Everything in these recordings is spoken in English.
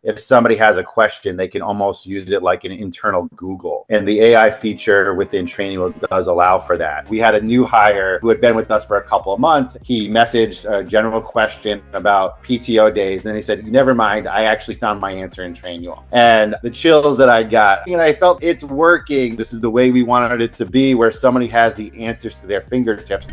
if somebody has a question, they can almost use it like an internal Google. And the AI feature within Trainual does allow for that. We had a new hire who had been with us for a couple of months. He messaged a general question about PTO days. And then he said, never mind, I actually found my answer in Trainual. And the chills that I got, I felt it's working. This is the way we wanted it to be, where somebody has the answers to their fingertips.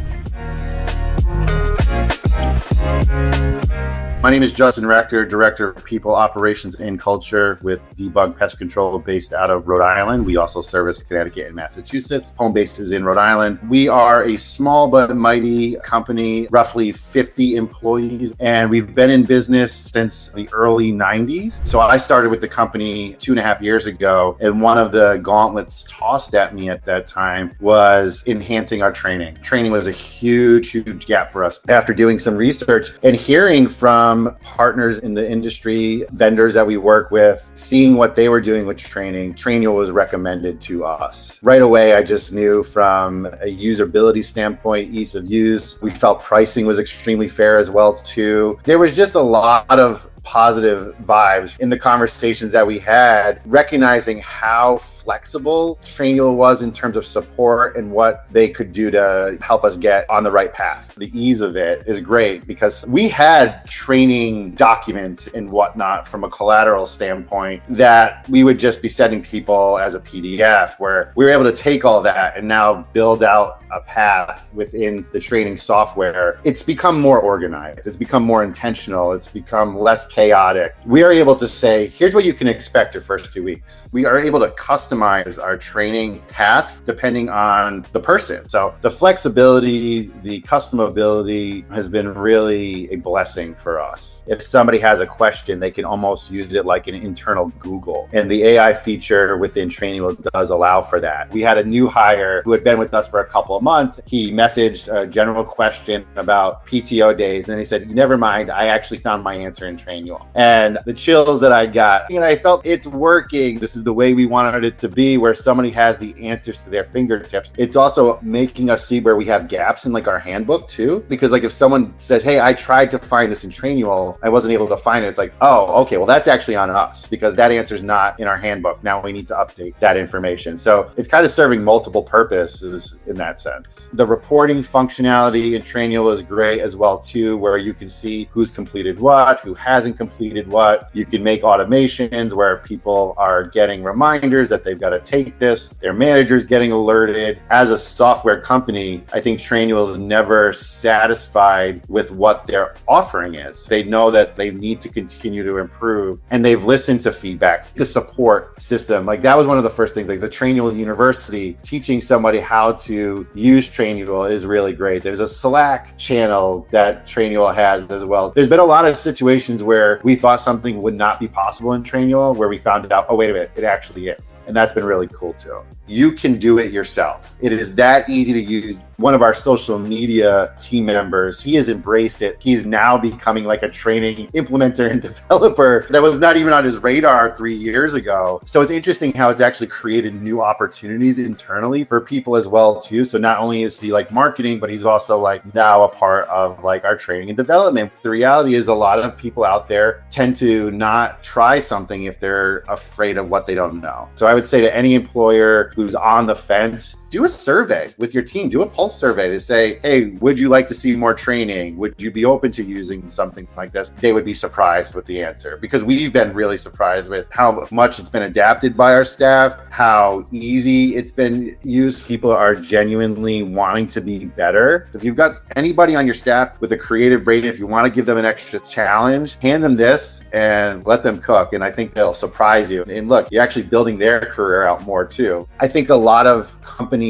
My name is Justin Rector, Director of People Operations and Culture with Debug Pest Control based out of Rhode Island. We also service Connecticut and Massachusetts. Home base is in Rhode Island. We are a small but mighty company, roughly 50 employees, and we've been in business since the early 90s. So I started with the company 2.5 years ago, and one of the gauntlets tossed at me at that time was enhancing our training. Training was a huge gap for us. After doing some research and hearing from partners in the industry, vendors that we work with, seeing what they were doing with training, Trainual was recommended to us. Right away, I just knew from a usability standpoint, ease of use, we felt pricing was extremely fair as well too. There was just a lot of positive vibes in the conversations that we had, recognizing how flexible Trainual was in terms of support and what they could do to help us get on the right path. The ease of it is great because we had training documents and whatnot from a collateral standpoint that we would just be sending people as a PDF, where we were able to take all that and now build out a path within the training software. It's become more organized. It's become more intentional. It's become less chaotic. We are able to say, here's what you can expect your first 2 weeks. We are able to customize our training path depending on the person. So the flexibility, the customability has been really a blessing for us. If somebody has a question, they can almost use it like an internal Google. And the AI feature within Trainual does allow for that. We had a new hire who had been with us for a couple of months. He messaged a general question about PTO days. And then he said, never mind, I actually found my answer in Trainual. And the chills that I got, I felt it's working. This is the way we wanted it to be, where somebody has the answers to their fingertips. It's also making us see where we have gaps in like our handbook too. Because like if someone says, hey, I tried to find this in Trainual, I wasn't able to find it. It's like, oh, okay, well that's actually on us because that answer is not in our handbook. Now we need to update that information. So it's kind of serving multiple purposes in that sense. The reporting functionality in Trainual is great as well too, where you can see who's completed what, who hasn't completed what. You can make automations where people are getting reminders that they've got to take this. Their manager's getting alerted. As a software company, I think Trainual is never satisfied with what their offering is. They know that they need to continue to improve, and they've listened to feedback. The support system, like that was one of the first things, like the Trainual University, teaching somebody how to use Trainual is really great. There's a Slack channel that Trainual has as well. There's been a lot of situations where we thought something would not be possible in Trainual, where we found out, oh, wait a minute, it actually is. And that's been really cool too. You can do it yourself. It is that easy to use. One of our social media team members, he has embraced it. He's now becoming like a training implementer and developer that was not even on his radar 3 years ago. So it's interesting how it's actually created new opportunities internally for people as well too. So not only is he like marketing, but he's also like now a part of like our training and development. The reality is a lot of people out there tend to not try something if they're afraid of what they don't know. So I would say to any employer who's on the fence, do a survey with your team. Do a pulse survey to say, hey, would you like to see more training? Would you be open to using something like this? They would be surprised with the answer, because we've been really surprised with how much it's been adapted by our staff, how easy it's been used. People are genuinely wanting to be better. If you've got anybody on your staff with a creative brain, if you want to give them an extra challenge, hand them this and let them cook. And I think they'll surprise you. And look, you're actually building their career out more too. I think a lot of companies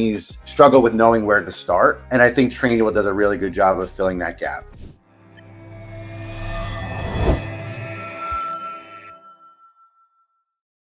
struggle with knowing where to start. And I think Trainual does a really good job of filling that gap.